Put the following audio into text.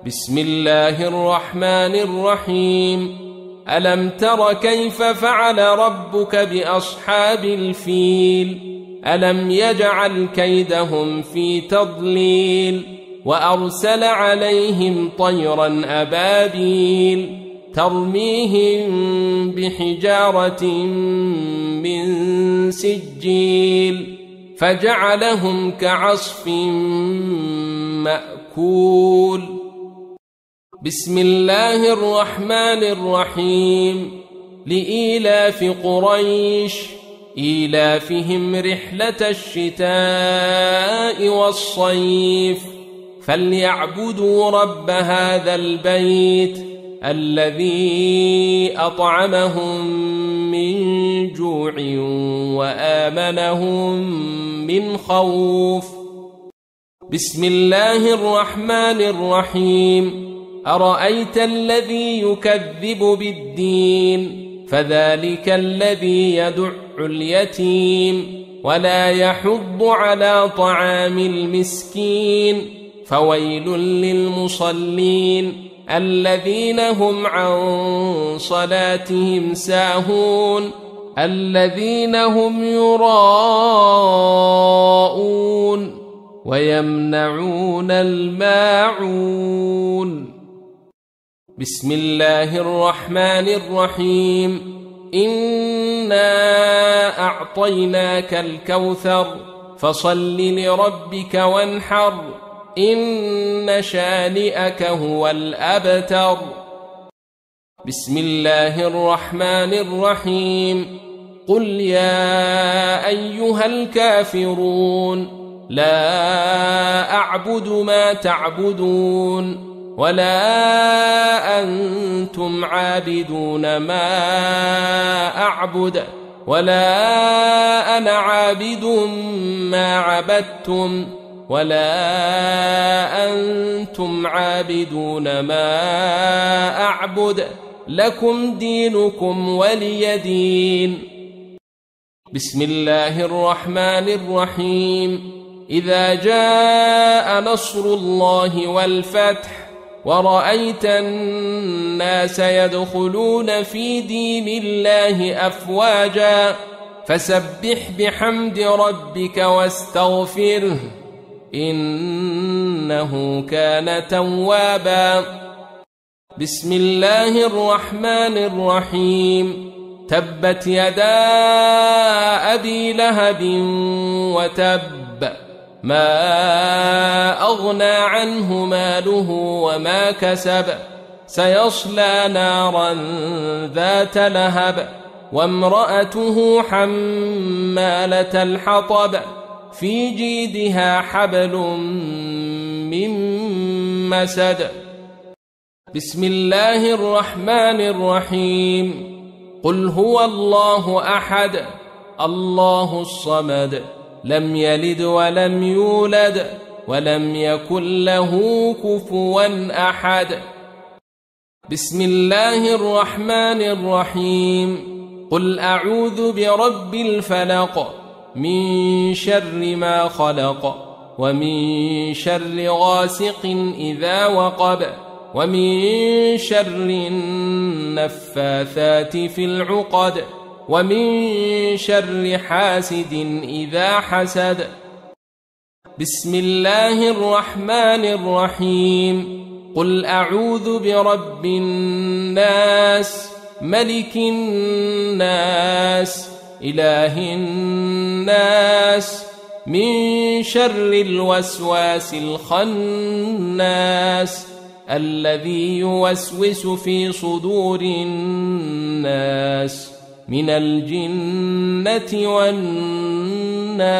بسم الله الرحمن الرحيم ألم تر كيف فعل ربك بأصحاب الفيل ألم يجعل كيدهم في تضليل وأرسل عليهم طيرا أبابيل ترميهم بحجارة من سجيل فجعلهم كعصف مأكول بسم الله الرحمن الرحيم لإيلاف قريش إيلافهم رحلة الشتاء والصيف فليعبدوا رب هذا البيت الذي أطعمهم من جوع وآمنهم من خوف بسم الله الرحمن الرحيم أرأيت الذي يكذب بالدين فذلك الذي يدع اليتيم ولا يحض على طعام المسكين فويل للمصلين الذين هم عن صلاتهم ساهون الذين هم يراءون ويمنعون الماعون بسم الله الرحمن الرحيم إنا أعطيناك الكوثر فصل لربك وانحر إن شانئك هو الأبتر بسم الله الرحمن الرحيم قل يا أيها الكافرون لا أعبد ما تعبدون ولا أنتم عابدون ما أعبد ولا أنا عابد ما عبدتم ولا أنتم عابدون ما أعبد لكم دينكم ولي دين بسم الله الرحمن الرحيم إذا جاء نصر الله والفتح ورأيت الناس يدخلون في دين الله أفواجا فسبح بحمد ربك واستغفره إنه كان توابا بسم الله الرحمن الرحيم تبت يدا أبي لهب وتب ما أغنى عنه ماله وما كسب سيصلى نارا ذات لهب وامرأته حمالة الحطب في جيدها حبل من مسد بسم الله الرحمن الرحيم قل هو الله أحد الله الصمد لم يلد ولم يولد ولم يكن له كفوا أحد بسم الله الرحمن الرحيم قل أعوذ برب الفلق من شر ما خلق ومن شر غاسق إذا وقب ومن شر النفاثات في العقد ومن شر حاسد إذا حسد بسم الله الرحمن الرحيم قل أعوذ برب الناس ملك الناس إله الناس من شر الوسواس الخناس الذي يوسوس في صدور الناس من الجنة والناس